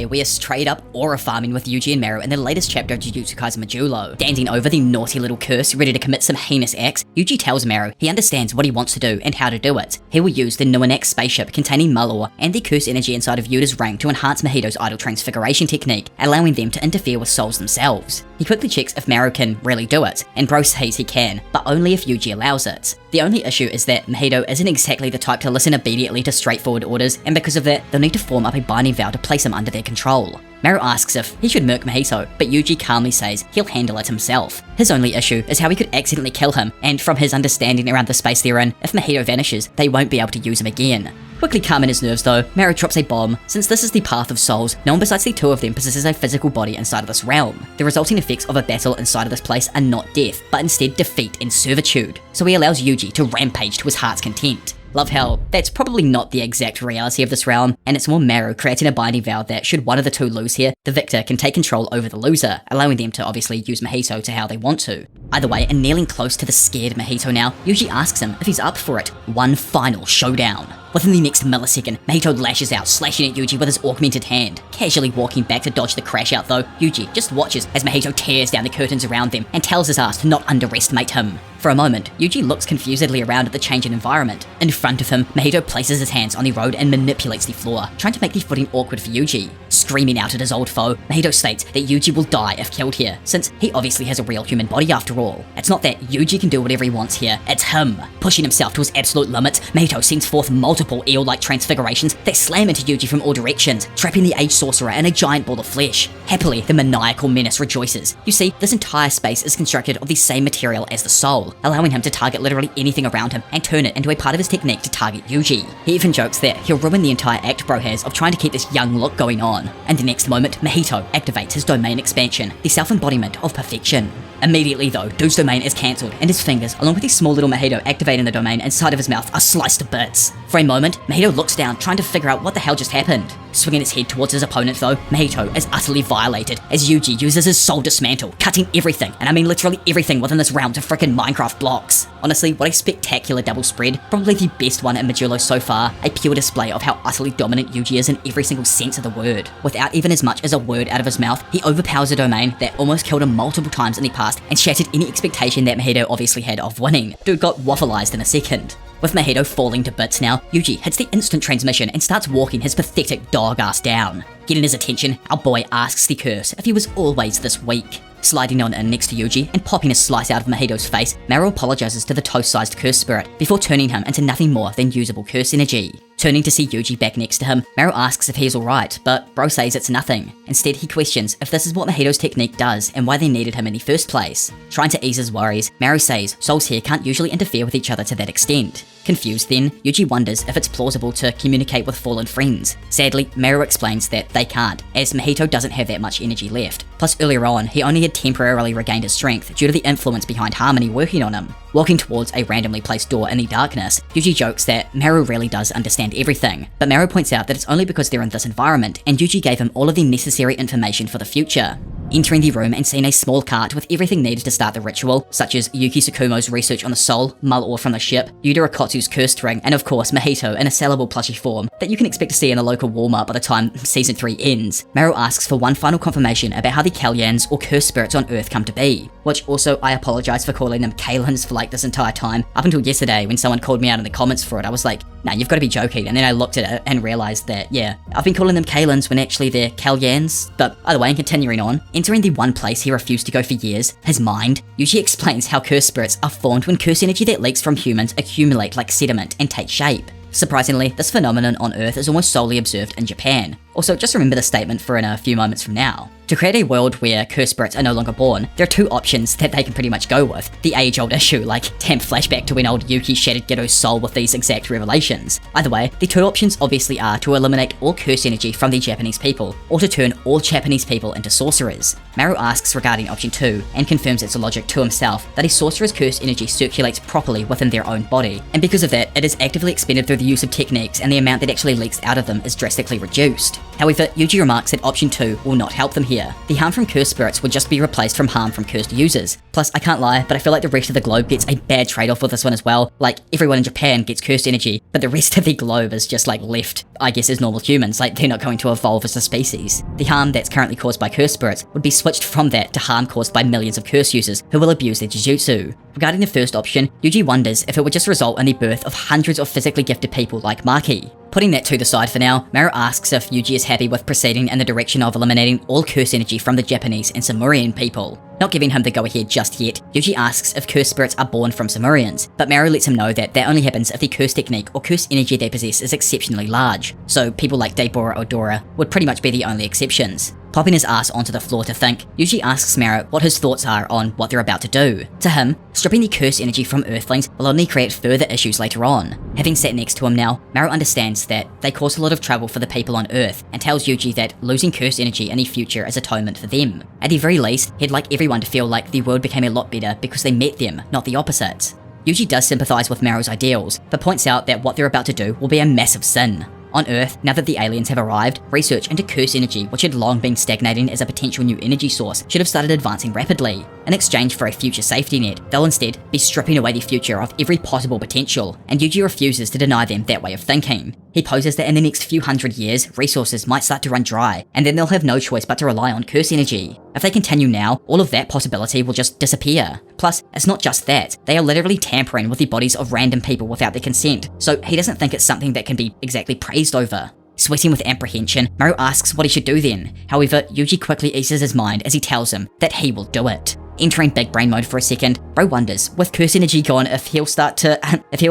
day, we are straight up aura farming with Yuji and Maruo in the latest chapter of Jujutsu Kaisen Majulo. Standing over the naughty little curse, ready to commit some heinous acts, Yuji tells Maruo he understands what he wants to do and how to do it. He will use the Nuanek spaceship containing Maruo and the curse energy inside of Yuta's ring to enhance Mahito's Idle Transfiguration technique, allowing them to interfere with souls themselves. He quickly checks if Maruo can really do it, and Bro says he can, but only if Yuji allows it. The only issue is that Mahito isn't exactly the type to listen obediently to straightforward orders, and because of that, they'll need to form up a binding vow to place him under their control. Maruo asks if he should murk Mahito, but Yuji calmly says he'll handle it himself. His only issue is how he could accidentally kill him, and from his understanding around the space they're in, if Mahito vanishes, they won't be able to use him again. Quickly calming his nerves though, Maruo drops a bomb. Since this is the path of souls, no one besides the two of them possesses a physical body inside of this realm. The resulting effects of a battle inside of this place are not death, but instead defeat and servitude. So he allows Yuji to rampage to his heart's content. Love how that's probably not the exact reality of this realm, and it's more Maruo creating a binding vow that should one of the two lose here, the victor can take control over the loser, allowing them to obviously use Mahito to how they want to. Either way, and kneeling close to the scared Mahito now, Yuji asks him if he's up for it. One final showdown. Within the next millisecond, Mahito lashes out, slashing at Yuji with his augmented hand. Casually walking back to dodge the crash out though, Yuji just watches as Mahito tears down the curtains around them and tells his ass to not underestimate him. For a moment, Yuji looks confusedly around at the change in environment. In front of him, Mahito places his hands on the road and manipulates the floor, trying to make the footing awkward for Yuji. Screaming out at his old foe, Mahito states that Yuji will die if killed here, since he obviously has a real human body after all. It's not that Yuji can do whatever he wants here, it's him. Pushing himself to his absolute limits, Mahito sends forth multiple eel-like transfigurations that slam into Yuji from all directions, trapping the aged sorcerer in a giant ball of flesh. Happily, the maniacal menace rejoices. You see, this entire space is constructed of the same material as the soul, allowing him to target literally anything around him and turn it into a part of his technique to target Yuji. He even jokes that he'll ruin the entire act Bro has of trying to keep this young look going on. And the next moment, Mahito activates his domain expansion, the self-embodiment of perfection. Immediately though, Dude's domain is cancelled and his fingers, along with the small little Mahito activating the domain inside of his mouth, are sliced to bits. For a moment, Mahito looks down trying to figure out what the hell just happened. Swinging his head towards his opponent though, Mahito is utterly violated as Yuji uses his soul dismantle, cutting everything, and I mean literally everything within this realm to frickin' Minecraft blocks. Honestly, what a spectacular double spread, probably the best one in Majulo so far, a pure display of how utterly dominant Yuji is in every single sense of the word. Without even as much as a word out of his mouth, he overpowers a domain that almost killed him multiple times in the past and shattered any expectation that Mahito obviously had of winning. Dude got waffleized in a second. With Mahito falling to bits now, Yuji hits the instant transmission and starts walking his pathetic dog ass down. Getting his attention, our boy asks the curse if he was always this weak. Sliding on in next to Yuji and popping a slice out of Mahito's face, Maruo apologizes to the toast-sized curse spirit before turning him into nothing more than usable curse energy. Turning to see Yuji back next to him, Maruo asks if he is alright, but Bro says it's nothing. Instead, he questions if this is what Mahito's technique does and why they needed him in the first place. Trying to ease his worries, Maruo says souls here can't usually interfere with each other to that extent. Confused then, Yuji wonders if it's plausible to communicate with fallen friends. Sadly, Maruo explains that they can't, as Mahito doesn't have that much energy left. Plus earlier on, he only had temporarily regained his strength due to the influence behind Harmony working on him. Walking towards a randomly placed door in the darkness, Yuji jokes that Maruo really does understand everything, but Maruo points out that it's only because they're in this environment, and Yuji gave him all of the necessary information for the future. Entering the room and seeing a small cart with everything needed to start the ritual, such as Yuki Tsukumo's research on the soul, Maruo from the ship, Yuta Akotsu's cursed ring, and of course Mahito in a sellable plushie form that you can expect to see in a local Walmart by the time Season 3 ends, Maruo asks for one final confirmation about how the Kalyans or cursed spirits on Earth come to be. Which also, I apologize for calling them Kalins for like this entire time. Up until yesterday when someone called me out in the comments for it, I was like, nah, you've got to be joking. And then I looked at it and realized that, yeah, I've been calling them Kalins when actually they're Kalyans. But either way, and continuing on, entering the one place he refused to go for years, his mind, Yuji explains how cursed spirits are formed when curse energy that leaks from humans accumulate like sediment and take shape. Surprisingly, this phenomenon on Earth is almost solely observed in Japan. Also, just remember this statement for in a few moments from now. To create a world where cursed spirits are no longer born, there are two options that they can pretty much go with. The age-old issue, like temp flashback to when old Yuki shattered Gedo's soul with these exact revelations. Either way, the two options obviously are to eliminate all curse energy from the Japanese people, or to turn all Japanese people into sorcerers. Maruo asks regarding option 2, and confirms its logic to himself that a sorcerer's curse energy circulates properly within their own body, and because of that, it is actively expended through the use of techniques and the amount that actually leaks out of them is drastically reduced. However, Yuji remarks that option 2 will not help them here. The harm from cursed spirits would just be replaced from harm from cursed users. Plus, I can't lie, but I feel like the rest of the globe gets a bad trade-off with this one as well. Like, everyone in Japan gets cursed energy, but the rest of the globe is just like left, I guess, as normal humans. Like, they're not going to evolve as a species. The harm that's currently caused by cursed spirits would be switched from that to harm caused by millions of curse users who will abuse their Jujutsu. Regarding the first option, Yuji wonders if it would just result in the birth of hundreds of physically gifted people like Maki. Putting that to the side for now, Maruo asks if Yuji is happy with proceeding in the direction of eliminating all curse energy from the Japanese and Samurian people. Not giving him the go-ahead just yet, Yuji asks if curse spirits are born from Samurians, but Maruo lets him know that only happens if the curse technique or curse energy they possess is exceptionally large, so people like Deibora or Dora would pretty much be the only exceptions. Popping his ass onto the floor to think, Yuji asks Maruo what his thoughts are on what they're about to do. To him, stripping the curse energy from Earthlings will only create further issues later on. Having sat next to him now, Maruo understands that they cause a lot of trouble for the people on Earth, and tells Yuji that losing curse energy in the future is atonement for them. At the very least, he'd like everyone to feel like the world became a lot better because they met them, not the opposite. Yuji does sympathise with Maruo's ideals, but points out that what they're about to do will be a massive sin. On Earth, now that the aliens have arrived, research into curse energy, which had long been stagnating as a potential new energy source, should have started advancing rapidly. In exchange for a future safety net, they'll instead be stripping away the future of every possible potential, and Yuji refuses to deny them that way of thinking. He poses that in the next few hundred years, resources might start to run dry, and then they'll have no choice but to rely on curse energy. If they continue now, all of that possibility will just disappear. Plus, it's not just that, they are literally tampering with the bodies of random people without their consent, so he doesn't think it's something that can be exactly praised over. Sweating with apprehension, Maruo asks what he should do then. However, Yuji quickly eases his mind as he tells him that he will do it. Entering big brain mode for a second, Bro wonders, with curse energy gone, if he'll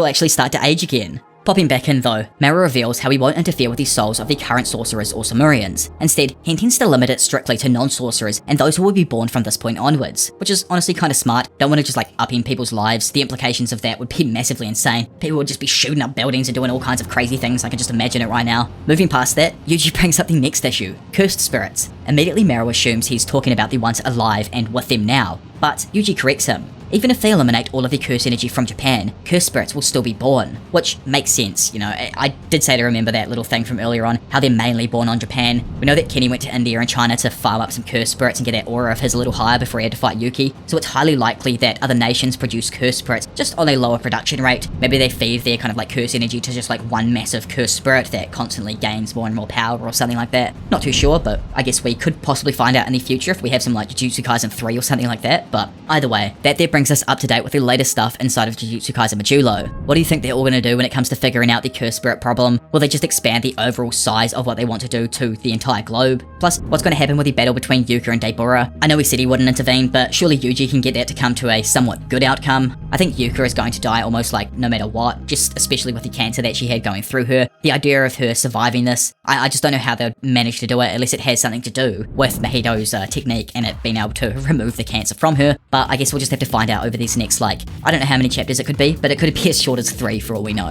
actually start to age again. Popping back in though, Maruo reveals how he won't interfere with the souls of the current sorcerers or Samurians. Instead, he intends to limit it strictly to non-sorcerers and those who will be born from this point onwards, which is honestly kinda smart. Don't want to just like upend people's lives. The implications of that would be massively insane. People would just be shooting up buildings and doing all kinds of crazy things. I can just imagine it right now. Moving past that, Yuji brings up the next issue, cursed spirits. Immediately Maruo assumes he's talking about the ones alive and with them now, but Yuji corrects him. Even if they eliminate all of the curse energy from Japan, curse spirits will still be born, which makes sense, you know. I did say to remember that little thing from earlier on, how they're mainly born on Japan. We know that Kenny went to India and China to farm up some curse spirits and get that aura of his a little higher before he had to fight Yuki, so it's highly likely that other nations produce curse spirits just on a lower production rate. Maybe they feed their kind of like curse energy to just like one massive curse spirit that constantly gains more and more power or something like that. Not too sure, but I guess we could possibly find out in the future if we have some like Jujutsu Kaisen 3 or something like that, but either way, that brings us up to date with the latest stuff inside of Jujutsu Kaisen Majulo. What do you think they're all going to do when it comes to figuring out the curse spirit problem? Will they just expand the overall size of what they want to do to the entire globe? Plus, what's going to happen with the battle between Yuka and Deibora? I know he said he wouldn't intervene, but surely Yuji can get that to come to a somewhat good outcome. I think Yuka is going to die almost like no matter what, just especially with the cancer that she had going through her. The idea of her surviving this, I just don't know how they'll manage to do it unless it has something to do with Mahito's technique and it being able to remove the cancer from her. But I guess we'll just have to find out over these next, I don't know how many chapters it could be, but it could be as short as 3 for all we know.